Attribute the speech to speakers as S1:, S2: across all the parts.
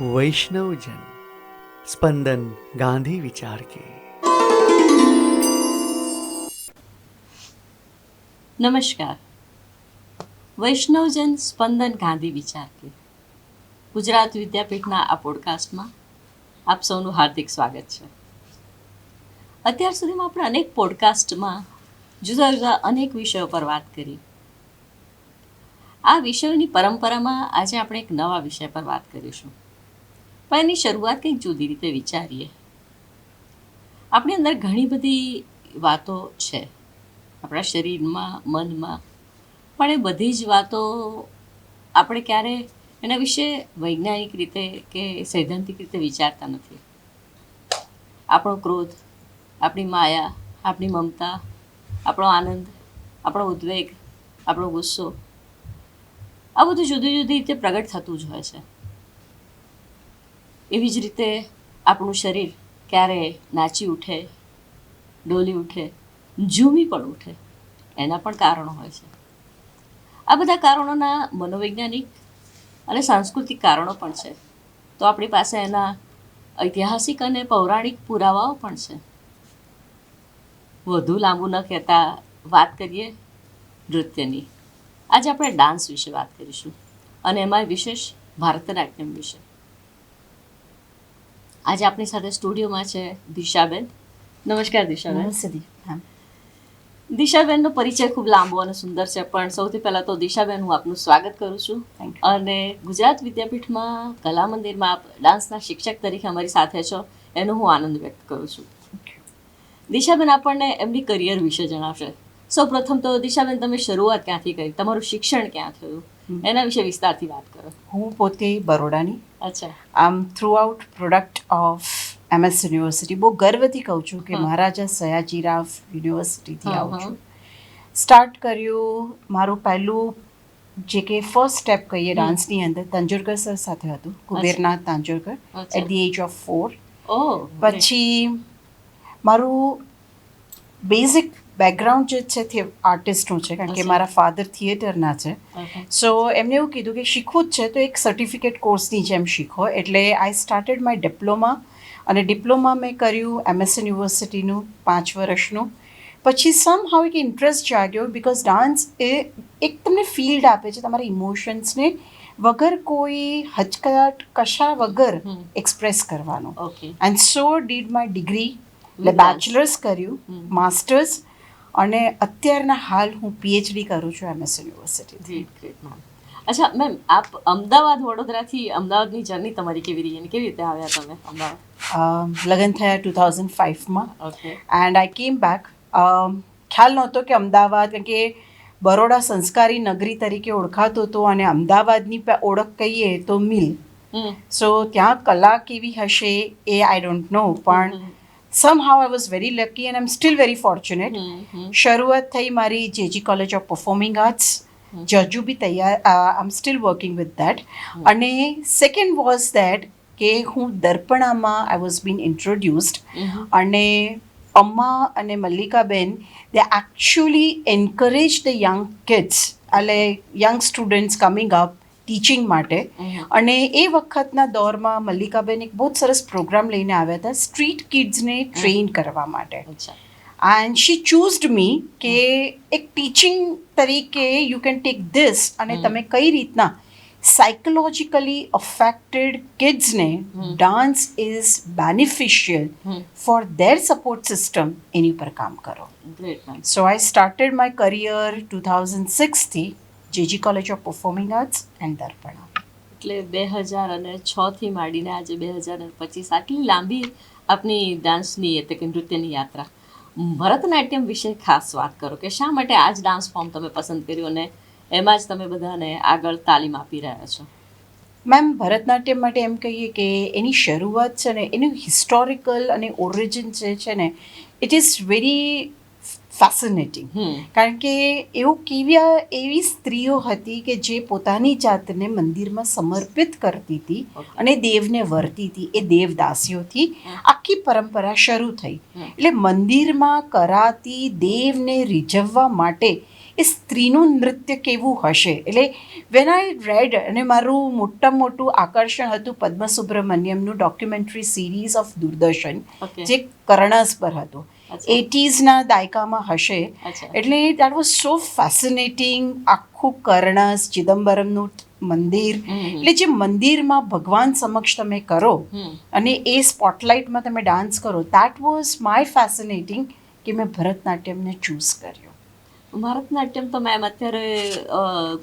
S1: वैष्णवजन स्पंदन गांधी विचार के।
S2: નમસ્કાર. વૈષ્ણવજન સ્પંદન ગાંધી વિચાર કે ગુજરાત વિદ્યાપીઠના આ પોડકાસ્ટમાં આપ સૌનું હાર્દિક સ્વાગત છે. અત્યાર સુધીમાં આપણે અનેક પોડકાસ્ટમાં જુદા જુદા અનેક વિષયો પર વાત કરી. આ વિષયોની પરંપરામાં આજે આપણે એક નવા વિષય પર વાત કરીશું, પણ એની શરૂઆત કંઈક જુદી રીતે વિચારીએ. આપણી અંદર ઘણી બધી વાતો છે, આપણા શરીરમાં, મનમાં, પણ એ બધી જ વાતો આપણે ક્યારે એના વિશે વૈજ્ઞાનિક રીતે કે સૈદ્ધાંતિક રીતે વિચારતા નથી. આપણો ક્રોધ, આપણી માયા, આપણી મમતા, આપણો આનંદ, આપણો ઉદ્વેગ, આપણો ગુસ્સો, આ બધું જુદી જુદી રીતે પ્રગટ થતું જ હોય છે. એવી જ રીતે આપણું શરીર ક્યારે નાચી ઉઠે, ડોલી ઉઠે, ઝૂમી પણ ઉઠે, એના પણ કારણો હોય છે. આ બધા કારણોના મનોવૈજ્ઞાનિક અને સાંસ્કૃતિક કારણો પણ છે. તો આપણી પાસે એના ઐતિહાસિક અને પૌરાણિક પુરાવાઓ પણ છે. વધુ લાંબુ ન કહેતા વાત કરીએ નૃત્યની. આજે આપણે ડાન્સ વિશે વાત કરીશું, અને એમાં વિશેષ ભારતનાટ્યમ વિશે. આજે આપણી સાથે સ્ટુડિયોમાં છે દિશાબેન. નમસ્કાર દિશાબેન. દિશાબેનનો પરિચય ખૂબ લાંબો અને સુંદર છે, પણ સૌથી પહેલાં તો દિશાબેન, હું આપનું સ્વાગત કરું છું. અને ગુજરાત વિદ્યાપીઠમાં કલા મંદિરમાં આપ ડાન્સના શિક્ષક તરીકે અમારી સાથે છો, એનો હું આનંદ વ્યક્ત કરું છું. દિશાબેન આપણને એમની કરિયર વિશે જણાવશે. સૌપ્રથમ તો દિશાબેન, તમે શરૂઆત ક્યાંથી કરી, તમારું શિક્ષણ ક્યાં થયું, એના વિશે વિસ્તારથી વાત કરો.
S3: હું પોતે બરોડાની.
S2: અચ્છા.
S3: Through out product of MS university. બહુ ગર્વથી કહું છું કે મહારાજા સયાજીરાવ યુનિવર્સિટીથી આવું છું. સ્ટાર્ટ કર્યું મારું પહેલું જે કે ફર્સ્ટ સ્ટેપ કહીએ ડાન્સની અંદર તાંજોરકર સર સાથે હતું, કુબેરનાથ તાંજોરકર, એટ ધી એજ ઓફ 4. પછી મારું બેઝિક બેકગ્રાઉન્ડ જે છે તે આર્ટિસ્ટનું છે, કારણ કે મારા ફાધર થિયેટરના છે. સો એમને એવું કીધું કે શીખવું જ છે તો એક સર્ટિફિકેટ કોર્સની જેમ શીખો. એટલે આઈ સ્ટાર્ટેડ માય ડિપ્લોમા, અને ડિપ્લોમા મેં કર્યું MS યુનિવર્સિટીનું 5 વર્ષનું. પછી સમહાઉ એક ઇન્ટરેસ્ટ જાગ્યો, બિકોઝ ડાન્સ એ એક તમને ફિલ્ડ આપે છે તમારા ઇમોશન્સને વગર કોઈ હચકચાટ કશા વગર એક્સપ્રેસ કરવાનો. And so did my degree, એટલે બેચલર્સ કર્યું, માસ્ટર્સ, અને અત્યારના હાલ હું PhD કરું છું MS યુનિવર્સિટી.
S2: અચ્છા મેમ, આપ અમદાવાદ, વડોદરાથી અમદાવાદની જર્ની તમારી કેવી રહી અને કેવી રીતે આવ્યા તમે અમદાવાદ?
S3: લગ્ન થયા 2005માં. એન્ડ આઈ કેમ બેક. ખ્યાલ નહોતો કે અમદાવાદ, કારણ કે બરોડા સંસ્કારી નગરી તરીકે ઓળખાતો હતો, અને અમદાવાદની ઓળખ કહીએ તો મિલ. સો ત્યાં કલા કેવી હશે એ આઈ ડોન્ટ નો, પણ somehow I was very lucky and I'm still very fortunate. શરૂઆત થઈ મારી JG College of Performing Arts. હજુ બી તૈયાર, I'm still working with that. અને second was that કે હું દર્પણામાં I was being introduced. અને અમ્મા અને મલ્લિકાબેન, they actually encourage the young kids, એટલે young students coming up teaching માટે. અને એ વખતના દોરમાં મલ્લિકાબેન એક બહુ સરસ પ્રોગ્રામ લઈને આવ્યા હતા સ્ટ્રીટ કિડ્સને ટ્રેન કરવા માટે. એન્ડ શી ચૂઝડ મી કે એક ટીચિંગ તરીકે યુ કેન ટેક ધીસ, અને તમે કઈ રીતના સાયકોલોજીકલી અફેક્ટેડ કિડ્સને dance is beneficial for their support system, એની પર કામ કરો. So I started my career 2006થી JG College of Performing Arts and Darpana.
S2: એટલે 2006થી માંડીને આજે 2025, આટલી લાંબી આપની ડાન્સની એટલે કે નૃત્યની યાત્રા. ભરતનાટ્યમ વિશે ખાસ વાત કરો કે શા માટે આ જ ડાન્સ ફોર્મ તમે પસંદ કર્યું અને એમાં જ તમે બધાને આગળ તાલીમ આપી રહ્યા છો?
S3: મેમ, ભરતનાટ્યમ માટે એમ કહીએ કે એની શરૂઆત છે ને, એનું હિસ્ટોરિકલ અને ઓરિજિન જે છે ને, ઇટ ઇઝ વેરી ફેસિનેટિંગ. કારણ કે એવી સ્ત્રીઓ હતી કે જે પોતાની જાતને મંદિરમાં સમર્પિત કરતી હતી અને દેવને વરતી હતી. એ દેવદાસીઓથી આખી પરંપરા શરૂ થઈ. એટલે મંદિરમાં કરાતી દેવને રીઝવવા માટે એ સ્ત્રીનું નૃત્ય કેવું હશે. એટલે વેન આઈ રેડ, અને મારું મોટું આકર્ષણ હતું પદ્મ સુબ્રમણ્યમનું documentary series of Doordarshan,
S2: Okay.
S3: જે કર્ણસ પર હતું,
S2: અચ્છા.
S3: 80s દાયકામાં હશે.
S2: અચ્છા.
S3: એટલે દેટ વોઝ સો ફેસિનેટિંગ. આખું કર્ણસ, ચિદમ્બરમનું મંદિર, એટલે જે મંદિરમાં ભગવાન સમક્ષ તમે કરો અને એ સ્પોટલાઇટમાં તમે ડાન્સ કરો, દેટ વોઝ માય ફેસિનેટિંગ કે મેં ભરતનાટ્યમને ચૂઝ કર્યો.
S2: ભરતનાટ્યમ તો મેમ અત્યારે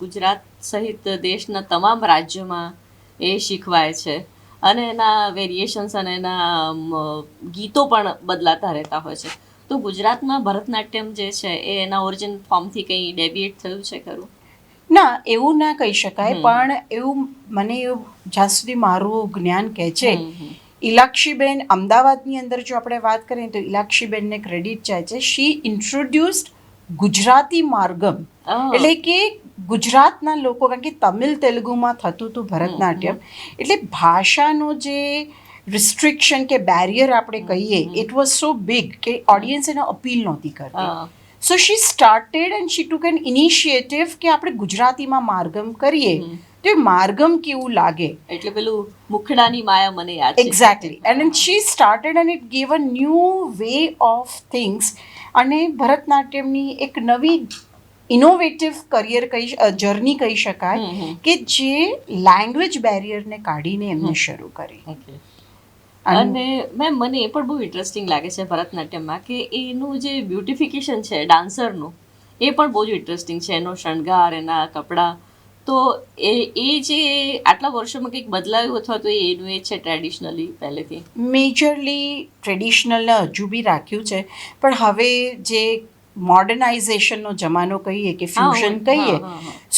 S2: ગુજરાત સહિત દેશના તમામ રાજ્યોમાં એ શીખવાય છે, અને એના વેરિએશન્સ અને એના ગીતો પણ બદલાતા રહેતા હોય છે. તો ગુજરાતમાં ભરતનાટ્યમ જે છે એ એના ઓરિજિન ફોર્મથી કંઈ ડેવિએટ થયું છે ખરું?
S3: ના, એવું ના કહી શકાય, પણ એવું મને જ્યાં સુધી મારું જ્ઞાન કહે છે, ઇલાક્ષીબેન અમદાવાદની અંદર જો આપણે વાત કરીએ તો ઇલાક્ષીબેનને ક્રેડિટ જાય છે. શી ઇન્ટ્રોડ્યુસ્ડ ગુજરાતી માર્ગમ, એટલે કે ગુજરાતના લોકો, કારણ કે તમિલ તેલુગુમાં થતું હતું ભરતનાટ્યમ, એટલે ભાષાનો જે રિસ્ટ્રિક્શન કે બેરિયર આપણે કહીએ, ઇટ વોઝ સો બિગ કે ઓડિયન્સ એને અપીલ નહોતી કરતી. So she started and she took an initiative કે આપણે ગુજરાતીમાં માર્ગમ કરીએ તો એ માર્ગમ કેવું લાગે.
S2: એટલે પેલું મુખડાની માયા મને યાદ છે.
S3: Exactly. And she started and it gave a new way of things. અને ભરતનાટ્યમની એક નવી ઇનોવેટિવ જર્ની કહી શકાય કે જે લેંગ્વેજ બેરિયરને કાઢીને એમને શરૂ કરી.
S2: અને મેમ મને એ પણ બહુ ઇન્ટરેસ્ટિંગ લાગે છે ભરતનાટ્યમમાં કે એનું જે બ્યુટિફિકેશન છે ડાન્સરનું, એ પણ બહુ જ ઇન્ટરેસ્ટિંગ છે. એનો શણગાર, એના કપડાં, તો એ જે આટલા વર્ષોમાં કંઈક બદલાયું અથવા તો એનું એ છે ટ્રેડિશનલી પહેલેથી?
S3: મેજરલી ટ્રેડિશનલને હજુ બી રાખ્યું છે, પણ હવે જે મોડર્નાઇઝેશનનો જમાનો કહીએ કે ફ્યુઝન કહીએ,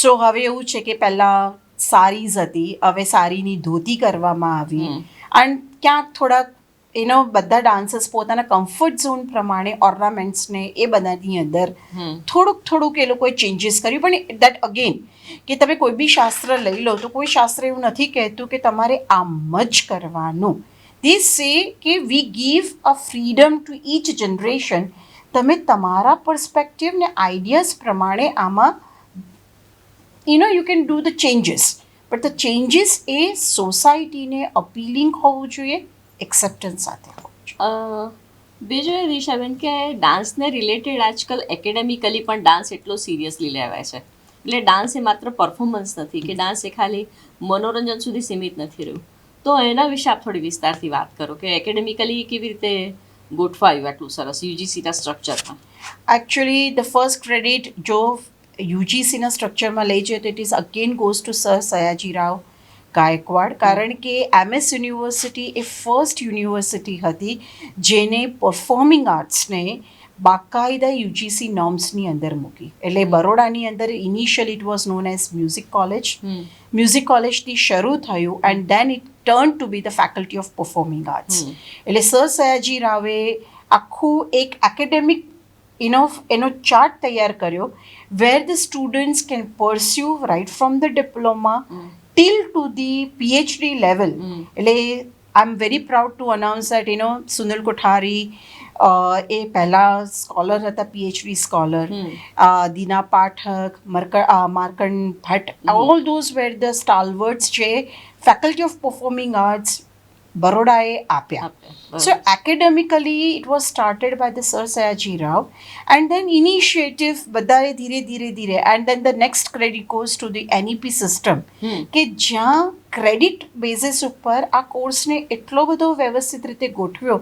S3: સો હવે એવું છે કે પહેલાં સારીઝ હતી, હવે સારીની ધોતી કરવામાં આવી. એન્ડ ક્યાંક થોડાક બધા ડાન્સર્સ પોતાના કમ્ફર્ટ ઝોન પ્રમાણે ઓર્નામેન્ટ્સને એ બધાની અંદર થોડુંક એ લોકોએ ચેન્જીસ કર્યું. પણ દેટ અગેન, કે તમે કોઈ બી શાસ્ત્ર લઈ લો તો કોઈ શાસ્ત્ર એવું નથી કહેતું કે તમારે આમ જ કરવાનું. દે સે કે we give a freedom to each generation. તમે તમારા પર્સપેક્ટિવ ને આઈડિયાઝ પ્રમાણે આમાં you can do the changes, but the changes એ સોસાયટીને અપીલિંગ હોવું જોઈએ, એક્સેપ્ટન્સ સાથે હોવું જોઈએ.
S2: બીજું એ દિશાબેન કે ડાન્સને રિલેટેડ આજકાલ એકેડેમિકલી પણ ડાન્સ એટલો સિરિયસલી લેવાય છે. એટલે ડાન્સ એ માત્ર પરફોર્મન્સ નથી કે ડાન્સ એ ખાલી મનોરંજન સુધી સીમિત નથી રહ્યું. તો એના વિશે આપ થોડી વિસ્તારથી વાત કરો કે એકેડેમિકલી કેવી રીતે ગોઠવાયું આટલું સરસ યુજીસીના સ્ટ્રક્ચરમાં?
S3: એકચ્યુઅલી ધ ફર્સ્ટ ક્રેડિટ જો યુજીસીના સ્ટ્રક્ચરમાં લઈ જઈએ તો it is again goes to sir Sayajirao Gaekwad. કારણ કે MS યુનિવર્સિટી એ ફર્સ્ટ યુનિવર્સિટી હતી જેને પરફોર્મિંગ આર્ટ્સને બાકાયદા યુજીસી નોર્મ્સની અંદર મૂકી. એટલે બરોડાની અંદર initially it was known as music college. Music કોલેજથી શરૂ થયું and then it turn to be the faculty of performing arts. એટલે સર સયાજી રાવે આખું એક એકેડેમિક એનો ચાર્ટ તૈયાર કર્યો where the students can pursue right from the diploma till to the PhD લેવલ. એટલે I am very proud to announce that Sunil Kothari એ પહેલાં સ્કોલર હતા, PhD scholar. Dina Pathak, Markand Bhatt, all those were the stalwarts જે ફેકલ્ટી ઓફ પરફોર્મિંગ આર્ટ્સ બરોડાએ આપ્યા. So academically it was started by the sir Sayaji Rao and then initiative બધાએ ધીરે and then the next credit goes to the NEP system કે જ્યાં credit basis ઉપર આ કોર્સને એટલો બધો વ્યવસ્થિત રીતે ગોઠવ્યો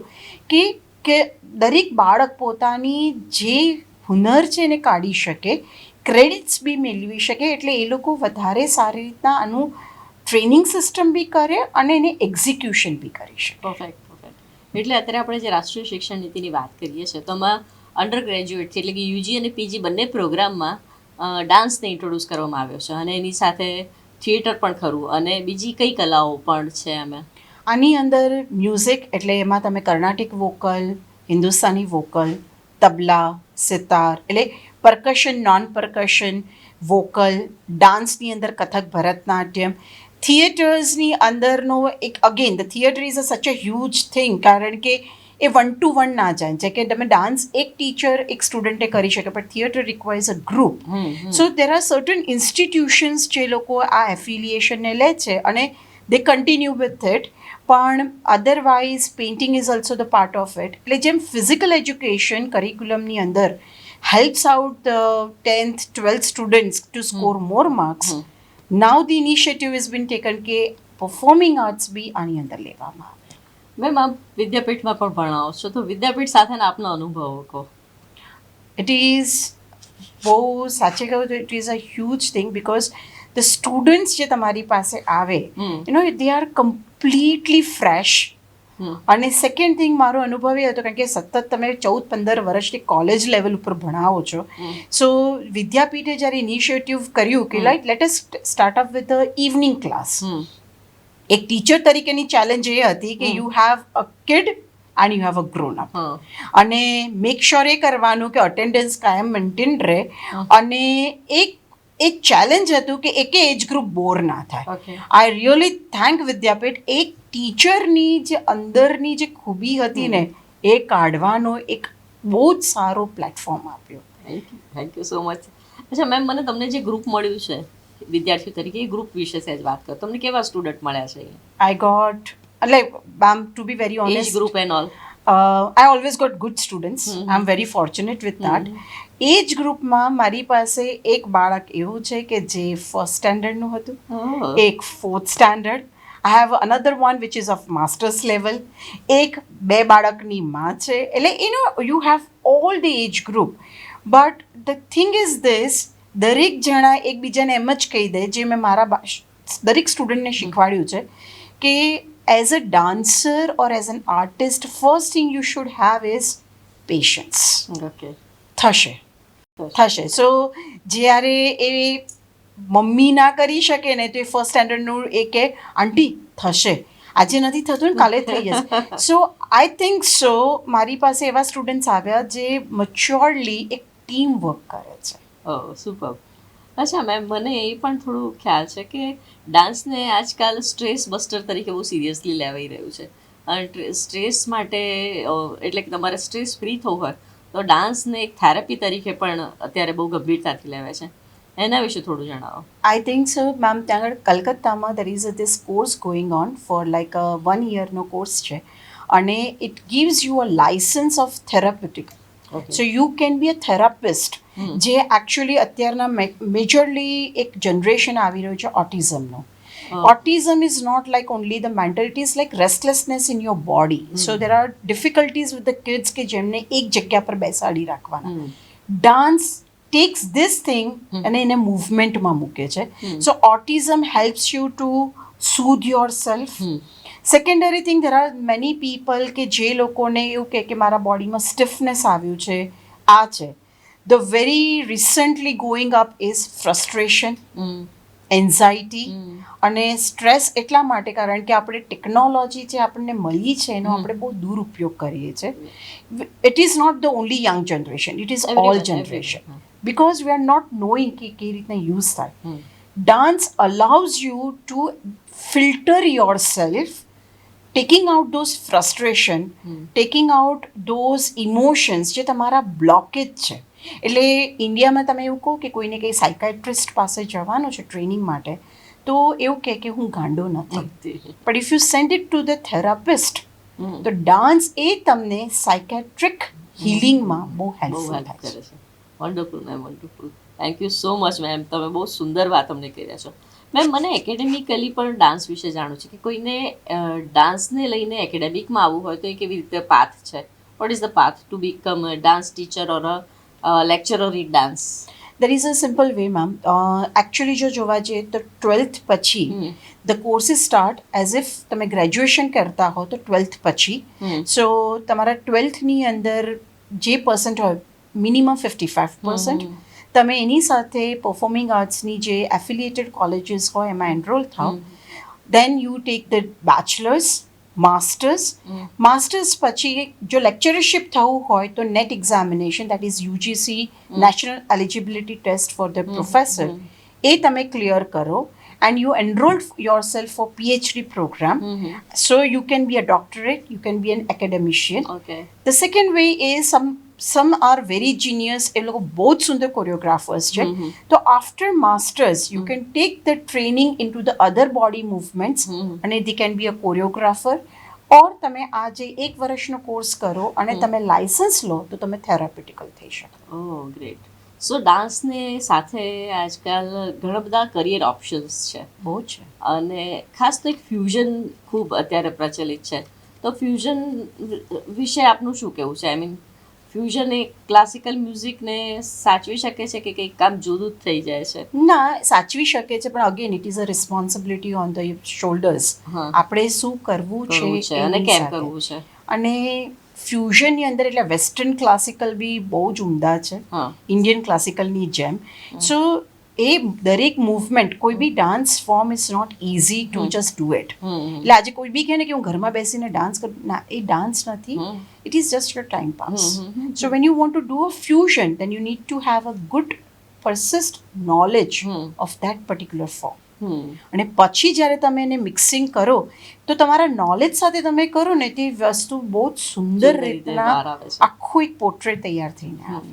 S3: કે દરેક બાળક પોતાની જે હુનર છે એને કાઢી શકે, ક્રેડિટ્સ બી મેળવી શકે. એટલે એ લોકો વધારે સારી રીતના આનું ટ્રેનિંગ સિસ્ટમ બી કરે અને એને એક્ઝિક્યુશન બી કરી શકે.
S2: પરફેક્ટ. એટલે અત્યારે આપણે જે રાષ્ટ્રીય શિક્ષણ નીતિની વાત કરીએ છીએ તો એમાં અંડર ગ્રેજ્યુએટ એટલે કે UG અને PG બંને પ્રોગ્રામમાં ડાન્સને ઇન્ટ્રોડ્યુસ કરવામાં આવ્યો છે અને એની સાથે થિયેટર પણ ખરું અને બીજી કઈ કલાઓ પણ છે એમાં?
S3: આની અંદર મ્યુઝિક એટલે એમાં તમે કર્ણાટિક વોકલ, હિન્દુસ્તાની વોકલ, તબલા, સિતાર એટલે પરકશન, નોન પરકશન, વોકલ, ડાન્સની અંદર કથક, ભરતનાટ્યમ, થિયેટર્સની અંદરનો એક again the theatre is a such a huge thing કારણ કે એ 1-to-1 ના જાય છે કે તમે ડાન્સ એક ટીચર એક સ્ટુડન્ટે કરી શકે પણ theatre requires a group. So there are certain institutions જે લોકો આ એફિલિએશનને લે છે અને દે કન્ટિન્યુ વિથ ઇટ. પણ otherwise painting is also the part of it. એટલે જેમ ફિઝિકલ એજ્યુકેશન કરિક્યુલમની અંદર helps out the 10th 12th students to score more marks. Now the initiative has been taken કે performing arts બી આની અંદર લેવામાં આવે.
S2: Ma'am આપ વિદ્યાપીઠમાં પણ ભણાવો છો, તો વિદ્યાપીઠ સાથેના આપનો અનુભવો કહો.
S3: It is બહુ સાચે કહું તો it is a huge thing because the students જે તમારી પાસે આવે દે આર કમ્પ્લીટલી ફ્રેશ. અને સેકન્ડ થિંગ મારો અનુભવ એ હતો કારણ કે સતત તમે 14-15 વર્ષથી કોલેજ લેવલ ઉપર ભણાવો છો. સો વિદ્યાપીઠે જ્યારે ઇનિશિયેટિવ કર્યું કે let us start up with evening class. એક ટીચર તરીકેની ચેલેન્જ એ હતી કે you have a kid and you have a grown up અને મેક શ્યોર એ કરવાનું કે અટેન્ડન્સ કાયમ મેન્ટેન રહે. અને એક ચેલેન્જ હતું કે એકે એજ ગ્રુપ બોર ના થાય. આઈ રિયલી થેન્ક વિદ્યાપીઠ. એક ટીચરની જે અંદરની જે ખૂબી હતી ને એ કાઢવાનો એક બહુ જ સારો પ્લેટફોર્મ આપ્યો.
S2: Thank you so much. અચ્છા મેમ, મને તમને જે ગ્રુપ મળ્યું છે વિદ્યાર્થીઓ તરીકે, એ ગ્રુપ વિશે સહેજ વાત કરો. તમને કેવા સ્ટુડન્ટ મળ્યા છે?
S3: આઈ ગોટ એટલે to be very honest
S2: age group and all.
S3: I always got good students. I'm very fortunate with that. એજ ગ્રુપમાં મારી પાસે એક બાળક એવું છે કે જે ફર્સ્ટ સ્ટેન્ડર્ડનું હતું, એક 4th standard. I have another one which is of master's level. એક 2 બાળકની માં છે. એટલે you have all the age group. But the thing is this, દરેક જણા એકબીજાને એમ જ કહી દે, જે મેં મારા દરેક સ્ટુડન્ટને શીખવાડ્યું છે કે as a dancer or as an artist, first thing you should have is patience.
S2: Okay.
S3: થશે. સો જ્યારે એ મમ્મી ના કરી શકે ને તો એ ફર્સ્ટ સ્ટેન્ડર્ડનું એ કે આંટી થશે, આજે નથી થતું ને કાલે થઈ જશે. સો આઈ થિંક સો મારી પાસે એવા સ્ટુડન્ટ્સ આવ્યા જે મચ્યોર્ડલી એક ટીમ વર્ક કરે છે.
S2: ઓહ, સુપર. અચ્છા મેમ, મને એ પણ થોડું ખ્યાલ છે કે ડાન્સને આજકાલ સ્ટ્રેસ બસ્ટર તરીકે બહુ સિરિયસલી લેવાઈ રહ્યું છે. અને સ્ટ્રેસ માટે એટલે કે તમારે સ્ટ્રેસ ફ્રી થવું હોય તો ડાન્સને એક થેરાપી તરીકે પણ અત્યારે બહુ ગંભીરતાથી લેવાય છે. એના વિશે થોડું જણાવો.
S3: આઈ થિંક સો મેમ, ત્યાં આગળ કલકત્તામાં there is this course going on for like 1 yearનો કોર્સ છે અને it gives you a licence of therapeutic. So you can be a therapist. જે એકચ્યુઅલી અત્યારના મેજરલી એક જનરેશન આવી રહ્યું છે ઓટિઝમનો. Autism is not like only the mental, it is like restlessness in your body. So there are difficulties with the kids કે જેમને એક જગ્યા પર બેસાડી રાખવાના. Dance takes this thing અને એને મૂવમેન્ટમાં મૂકે છે. So autism helps you to soothe yourself. Secondary thing, there are many people કે જે લોકોને એવું કે મારા બોડીમાં સ્ટિફનેસ આવ્યું છે, આ છે. The very recently going up is frustration, anxiety અને સ્ટ્રેસ. એટલા માટે કારણ કે આપણે ટેકનોલોજી જે આપણને મળી છે એનો આપણે બહુ દુરુપયોગ કરીએ છીએ. It is not the only young generation, it is all generation because we are not knowing કે કેવી રીતના યુઝ થાય. Dance allows you to filter yourself, taking out those frustration, taking out those emotions જે તમારા blockage છે. એટલે ઇન્ડિયામાં તમે એવું કહો કે કોઈને કંઈ સાયકાટ્રિસ્ટ પાસે જવાનું છે ટ્રેનિંગ માટે તો એવું કે હું ગાંડો નથી. But if you send it to the therapist તો ડાન્સ એ તમને સાયકેટ્રિક હિલિંગમાં બહુ હેલ્પફુલ થાય છે.
S2: Wonderful ma'am, wonderful. Thank you so much ma'am. તમે બહુ સુંદર વાત અમને કર્યા છો. મેમ, મને એકેડેમિકલી પણ ડાન્સ વિશે જાણવું છે કે કોઈને ડાન્સને લઈને એકેડેમિકમાં આવવું હોય તો એ કેવી રીતે પાથ છે? What is the path to become a dance teacher or a lecturer in dance?
S3: There is a simple way ma'am. Actually જો જોવા જઈએ તો 12th પછી the courses start as if તમે ગ્રેજ્યુએશન કરતા હો તો 12th પછી. સો તમારા 12thની અંદર જે પર્સન્ટ હોય મિનિમમ 55%, તમે એની સાથે પરફોર્મિંગ આર્ટ્સની જે એફિલિએટેડ કોલેજીસ હોય એમાં એનરોલ થાવ. Then you take the bachelors, masters પછી જો લેક્ચરશિપ થવું હોય તો NET examination, that is UGC national eligibility test for the professor, એ તમે ક્લિયર કરો. and you enroll yourself for PhD program. So you can be a doctorate, you can be an academician.
S2: Okay.
S3: The second way is some are very genius, એ લોકો બહુ જ સુંદર choreographers છે. તો after masters you can take the training into the other body movements અને they can be a choreographer. Or તમે આ જે 1 વર્ષનો કોર્સ કરો અને તમે લાયસન્સ લો તો તમે થેરાપ્યુટિકલ થઈ શકો.
S2: ઓહ ગ્રેટ. સો ડાન્સને સાથે આજકાલ ઘણા બધા કરિયર ઓપ્શન્સ છે,
S3: બહુ છે.
S2: અને ખાસ તો એક ફ્યુઝન ખૂબ અત્યારે પ્રચલિત છે. તો ફ્યુઝન વિશે આપનું શું કહેવું છે? આઈ મીન ફ્યુઝન એ ક્લાસિકલ મ્યુઝિકને સાચવી શકે છે કે કંઈક કામ જુદું જ થઈ જાય છે?
S3: ના, સાચવી શકે છે, પણ again it is a responsibility on the shoulders. આપણે શું કરવું છે
S2: અને કેમ કરવું છે.
S3: અને ફ્યુઝનની અંદર એટલે વેસ્ટર્ન ક્લાસિકલ બી બહુ જ ઉમદા છે, ઇન્ડિયન ક્લાસિકલની જેમ. સો એ દરેક મૂવમેન્ટ, કોઈ બી dance form is not easy to just do it. એટલે આજે કોઈ બી કહે ને કે હું ઘરમાં બેસીને ડાન્સ કરું, ના, એ ડાન્સ નથી. It is just your time pass. So when you want to do a fusion then you need to have a good persist knowledge of that particular form. અને પછી જ્યારે તમે એને મિક્સિંગ કરો તો તમારા નોલેજ સાથે તમે કરો ને તે વસ્તુ બહુ જ સુંદર રીતના આખું એક પોર્ટ્રેટ તૈયાર થઈને આવે.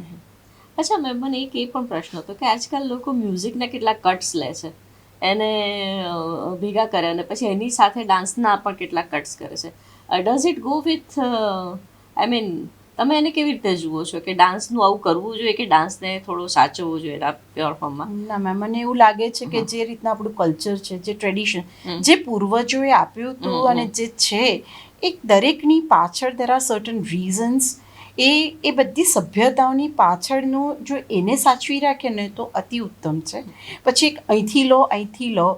S2: અચ્છા મેમ, મને એક એ પણ પ્રશ્ન હતો કે આજકાલ લોકો મ્યુઝિકના કેટલા કટ્સ લે છે, એને ભેગા કરે અને પછી એની સાથે ડાન્સના પણ કેટલા કટ્સ કરે છે. Does it go with, I mean તમે એને કેવી રીતે જુઓ છો કે ડાન્સનું આવું કરવું જોઈએ કે ડાન્સને થોડું સાચવવું જોઈએ એના પ્યોર ફોર્મમાં?
S3: ના મેમ, મને એવું લાગે છે કે જે રીતના આપણું કલ્ચર છે, જે ટ્રેડિશન, જે પૂર્વજોએ આપ્યું હતું અને જે છે, એક દરેકની પાછળ દેર આર સર્ટન રીઝન્સ. એ બધી સભ્યતાઓની પાછળનું જો એને સાચવી રાખે ને તો અતિ ઉત્તમ છે. પછી એક અહીંથી લો.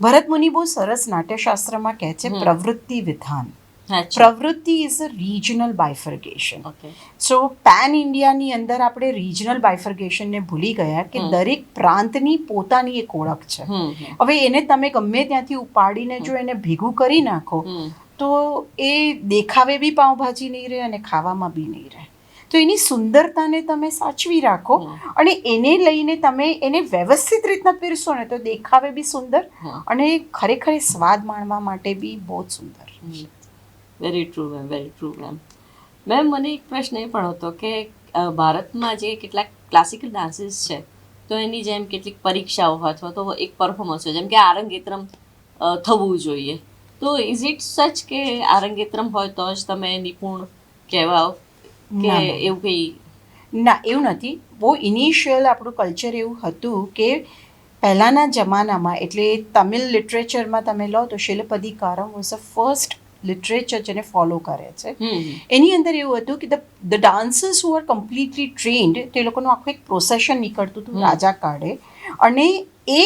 S3: ભરત મુનિ બહુ સરસ નાટ્યશાસ્ત્રમાં કહે છે પ્રવૃત્તિ વિધાન. પ્રવૃત્તિ is a regional bifurcation. So pan ઇન્ડિયાની અંદર આપણે રિજનલ બાયફર્ગેશનને ભૂલી ગયા કે દરેક પ્રાંતની પોતાની એક ઓળખ છે. હવે એને તમે ગમે ત્યાંથી ઉપાડીને જો એને ભેગું કરી નાખો તો એ દેખાવે બી પાઉંભાજી નહીં રહે અને ખાવામાં બી નહીં રહે. તો એની સુંદરતાને તમે સાચવી રાખો અને એને લઈને તમે એને વ્યવસ્થિત રીતના પીરસો ને તો દેખાવે બી સુંદર અને ખરેખર સ્વાદ માણવા માટે બી બહુ જ સુંદર.
S2: Very true ma'am, very true ma'am. Ma'am, મને એક પ્રશ્ન એ પણ હતો કે ભારતમાં જે કેટલાક ક્લાસિકલ ડાન્સીસ છે તો એની જેમ કેટલીક પરીક્ષાઓ અથવા તો એક પરફોર્મન્સ હોય, જેમ કે આરંગેત્રમ થવું જોઈએ. તો ઇઝ ઇટ સચ કે આરંગેત્રમ હોય તો જ તમે નિપુણ કહેવાઓ કે એવું કંઈ?
S3: ના, એવું નથી. બહુ ઇનિશિયલ આપણું કલ્ચર એવું હતું કે પહેલાંના જમાનામાં, એટલે તમિલ લિટરેચરમાં તમે લો તો શિલપદીકારમ વોઝ અ ફર્સ્ટ લિટરેચર જેને ફોલો કરે છે. એની અંદર એવું હતું કે the dancers who are completely trend, તે લોકોનું આખું એક પ્રોસેશન નીકળતું હતું રાજા કાળે, અને એ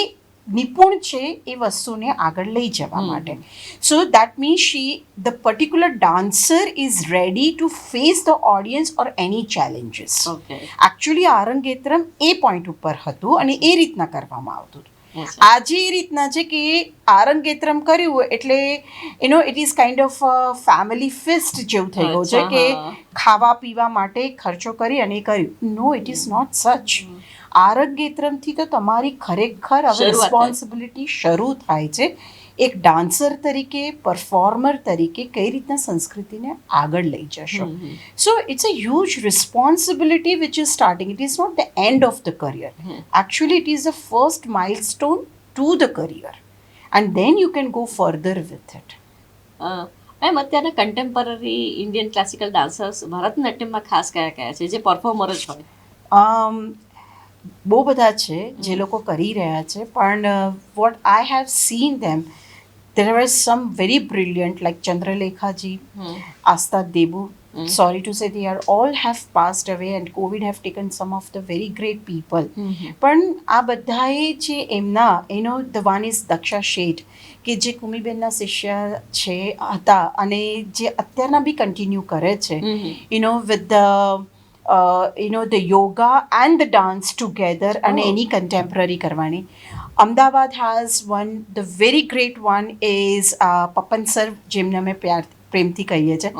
S3: નિપુણ છે એ વસ્તુને આગળ લઈ જવા માટે. So that means the particular dancer is ready to face the audience or any challenges. Actually arangetram A point ઉપર હતું અને એ રીતના કરવામાં આવતું હતું. આજે એ રીતના છે કે આરંગેત્રમ કર્યું એટલે it is kind of family fist જેવું થઈ ગયું છે કે ખાવા પીવા માટે ખર્ચો કરી અને કર્યું. નો, ઇટ ઇઝ નોટ સચ. આરંગેત્રમથી તો તમારી ખરેખર હવે રિસ્પોન્સિબિલિટી શરૂ થાય છે એક ડાન્સર તરીકે, પરફોર્મર તરીકે કઈ રીતના સંસ્કૃતિને આગળ લઈ જશો. So it's a huge responsibility which is starting. It is not the end of the career. Actually it is the first milestone to the career and then you can go further with it.
S2: Ma'am, અત્યારના contemporary Indian classical dancers ભરતનાટ્યમમાં ખાસ કયા કયા છે જે performer જ હોય?
S3: બહુ બધા છે જે લોકો કરી રહ્યા છે, પણ what I have seen them, there were some very brilliant like Chandralekhaji, Asta Debu. Sorry to say they are all have passed away and COVID have taken some of the very great people. પણ આ બધાએ જે એમના the one is Daksha Sheth કે જે કુમીબેનના શિષ્ય છે હતા અને જે અત્યારના બી કન્ટિન્યુ કરે છે with the yoga and the dance together અને એની contemporary કરવાની. Ahmedabad has one, the very great one is Papan sir, જેમને અમે પ્રેમથી કહીએ છીએ.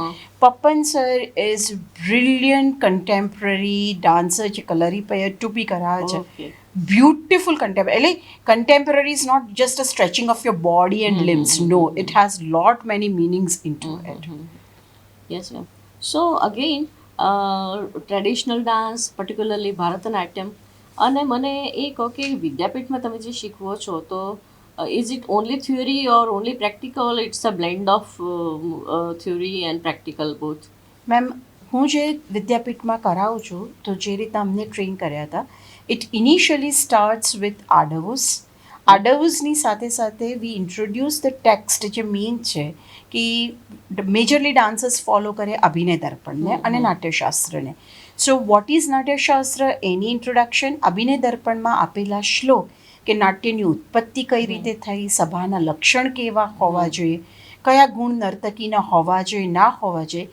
S3: Papan sir is brilliant contemporary dancer જે કલરી પયટ્ટુ બી કરાવે છે. બ્યુટિફુલ એટલે contemporary is not just a stretching of your body and limbs. No, it has lot many meanings into it.
S2: Yes ma'am. So again traditional dance particularly Bharatanatyam, અને મને એ કહો કે વિદ્યાપીઠમાં તમે જે શીખવો છો તો is it only theory or only practical? It's a blend of theory and practical both.
S3: Ma'am, હું જે વિદ્યાપીઠમાં કરાવું છું તો જે રીતે અમને ટ્રેન કર્યા હતા, it initially starts with adavus. આડવુસની સાથે સાથે વી ઇન્ટ્રોડ્યુસ ધ ટેક્સ્ટ, જે મેઇન છે કે મેજરલી ડાન્સર્સ ફોલો કરે અભિનય દર્પણને અને નાટ્યશાસ્ત્રને. So what is Natyashastra? એની ઇન્ટ્રોડક્શન અભિનય દર્પણમાં આપેલા શ્લોક કે નાટ્યની ઉત્પત્તિ કઈ રીતે થઈ, સભાના લક્ષણ કેવા હોવા જોઈએ, કયા ગુણ નર્તકીના હોવા જોઈએ, ના હોવા જોઈએ,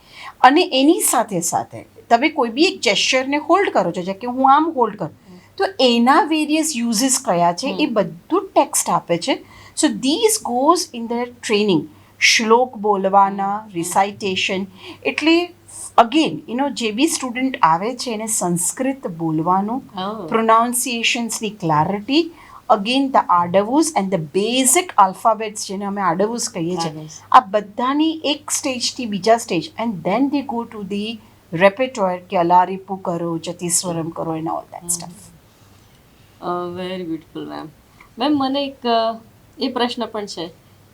S3: અને એની સાથે સાથે તમે કોઈ બી એક જેસ્ચરને હોલ્ડ કરો છો, જે કે હું આમ હોલ્ડ કરું તો એના વેરિયસ યુઝીસ કયા છે એ બધું ટેક્સ્ટ આપે છે. સો this goes in the training. શ્લોક બોલવાના, રિસાઇટેશન, એટલે અગેન જે બી સ્ટુડન્ટ આવે છે એને સંસ્કૃત બોલવાનું, પ્રોનાઉન્સિએશન્સની clarity, again the adavus and the basic alphabets જેને અમે આડવુસ કહીએ છીએ, આ બધાની એક સ્ટેજથી બીજા stage, and then they go to the repertoire કે અલારીપુ કરો, ચતીસ્વરમ કરો, and all that stuff.
S2: Very beautiful ma'am. Ma'am, મને એક એ પ્રશ્ન પણ છે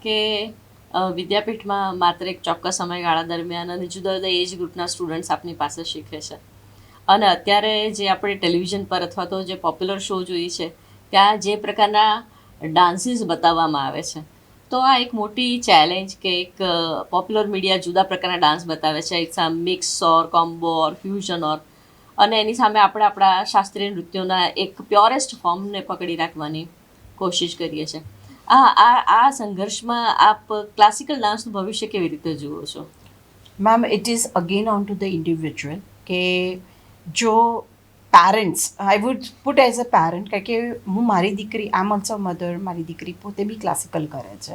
S2: કે વિદ્યાપીઠમાં માત્ર એક ચોક્કસ સમયગાળા દરમિયાન અને જુદા જુદા એજ ગ્રુપના સ્ટુડન્ટ્સ આપની પાસે શીખે છે, અને અત્યારે જે આપણે ટેલિવિઝન પર અથવા તો જે પોપ્યુલર શો જોઈએ છે ત્યાં જે પ્રકારના ડાન્સીસ બતાવવામાં આવે છે, તો આ એક મોટી ચેલેન્જ કે એક પોપ્યુલર મીડિયા જુદા પ્રકારના ડાન્સ બતાવે છે, ઇટ્સ આ મિક્સ ઓર કોમ્બો ઓર ફ્યુઝન ઓર, અને એની સામે આપણે આપણા શાસ્ત્રીય નૃત્યોના એક પ્યોરેસ્ટ ફોર્મને પકડી રાખવાની કોશિશ કરીએ છીએ. આ સંઘર્ષમાં આપ ક્લાસિકલ ડાન્સનું ભવિષ્ય કેવી રીતે જુઓ છો?
S3: Ma'am, it is again on to the individual કે જો parents, I would put as a parent, કારણ કે હું મારી દીકરી, આમ ઓલ્સો મધર, મારી દીકરી પોતે બી ક્લાસિકલ કરે છે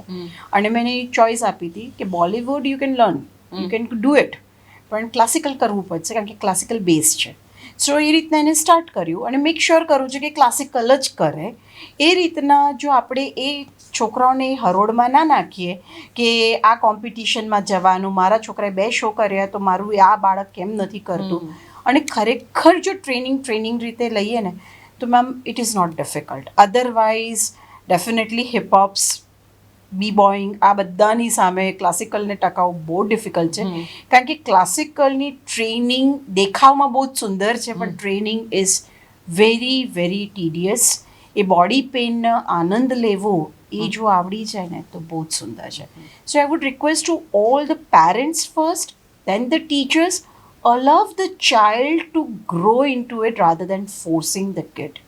S3: અને મેં એને ચોઇસ આપી હતી કે Bollywood you can learn, you can do it, પણ ક્લાસિકલ કરવું પડશે કારણ કે ક્લાસિકલ બેઝ છે. સો એ રીતના એને સ્ટાર્ટ કર્યું અને મેક શ્યોર કરવું છે કે ક્લાસિકલ જ કરે. એ રીતના જો આપણે એ છોકરાઓને હરોળમાં ના નાખીએ કે આ કોમ્પિટિશનમાં જવાનું, મારા છોકરાએ 2 શો કર્યા તો મારું આ બાળક કેમ નથી કરતું, અને ખરેખર જો ટ્રેનિંગ રીતે લઈએ ને તો ma'am it is not difficult. Otherwise definitely hip hops, B boying, આ બધાની સામે ક્લાસિકલને ટકાવવું બહુ ડિફિકલ્ટ છે, કારણ કે ક્લાસિકલની ટ્રેનિંગ દેખાવમાં બહુ જ સુંદર છે પણ training is very very tedious. એ બોડી પેઇનનો આનંદ લેવો એ જો આવડી જાય ને તો બહુ જ સુંદર છે. So I would request to all the parents first, then the teachers, allow the child to grow into it rather than forcing the kid.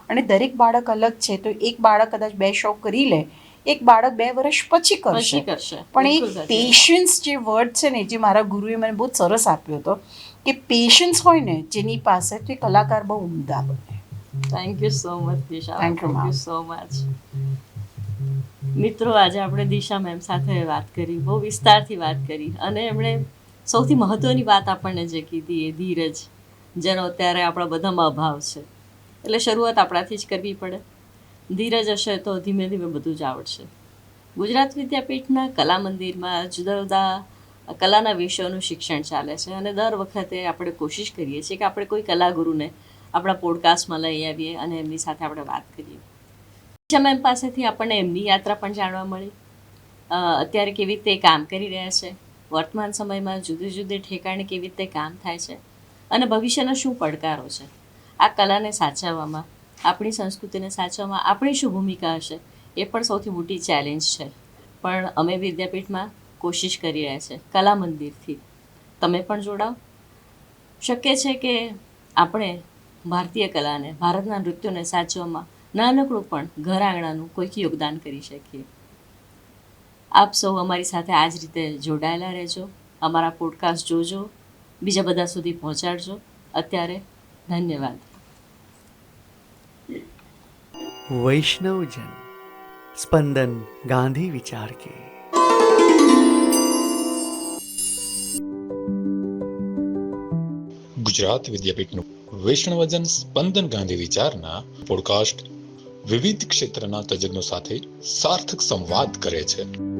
S3: અને દરેક બાળક અલગ છે, તો એક બાળક કદાચ 2 શો કરી લે, એક બાળક 2 વર્ષ પછી કરશે. પણ એ પેશન્સ જે વર્ડ છે ને, જે મારા ગુરુએ મને બહુ સરસ આપ્યો હતો કે પેશન્સ હોય ને જેની પાસે, તો એ કલાકાર બહુ ઉમદા બને.
S2: Thank you so much Disha.
S3: Thank you
S2: so much. મિત્રો, આજે આપણે દિશા મેમ સાથે વાત કરી, બહુ વિસ્તારથી વાત કરી, અને એમણે સૌથી મહત્ત્વની વાત આપણને જે કીધી એ ધીરજ, જેનો અત્યારે આપણા બધામાં અભાવ છે. એટલે શરૂઆત આપણાથી જ કરવી પડે. ધીરજ હશે તો ધીમે ધીમે બધું જ આવડશે. ગુજરાત વિદ્યાપીઠના કલા મંદિરમાં જુદા જુદા કલાના વિષયોનું શિક્ષણ ચાલે છે, અને દર વખતે આપણે કોશિશ કરીએ છીએ કે આપણે કોઈ કલાગુરુને આપણા પોડકાસ્ટમાં લઈ આવીએ અને એમની સાથે આપણે વાત કરીએ. દિશા મેમ પાસેથી આપણને એમની યાત્રા પણ જાણવા મળી, અત્યારે કેવી રીતે કામ કરી રહ્યા છે, વર્તમાન સમયમાં જુદી જુદી ઠેકાણે કેવી રીતે કામ થાય છે, અને ભવિષ્યના શું પડકારો છે. આ કલાને સાચવવામાં, આપણી સંસ્કૃતિને સાચવવામાં આપણી શું ભૂમિકા હશે, એ પણ સૌથી મોટી ચેલેન્જ છે. પણ અમે વિદ્યાપીઠમાં કોશિશ કરી રહ્યા છે કલા મંદિરથી. તમે પણ જોડાઓ. શક્ય છે કે આપણે ભારતીય કલાને, ભારતના નૃત્યોને સાચવવામાં નાનકડું પણ ઘર આંગણાનું કોઈક યોગદાન કરી શકીએ. આપ સૌ અમારી સાથે આ જ રીતે જોડાયેલા રહેજો, અમારા પોડકાસ્ટ જોજો, બીજા બધા સુધી પહોંચાડજો. અત્યારે ધન્યવાદ.
S1: વૈષ્ણવજન સ્પંદન ગાંધી વિચાર કે.
S4: ગુજરાત વિદ્યાપીઠનું વૈષ્ણવજન સ્પંદન ગાંધી વિચારના પોડકાસ્ટ વિવિધ ક્ષેત્રના તજજ્ઞો સાથે સાર્થક સંવાદ કરે છે.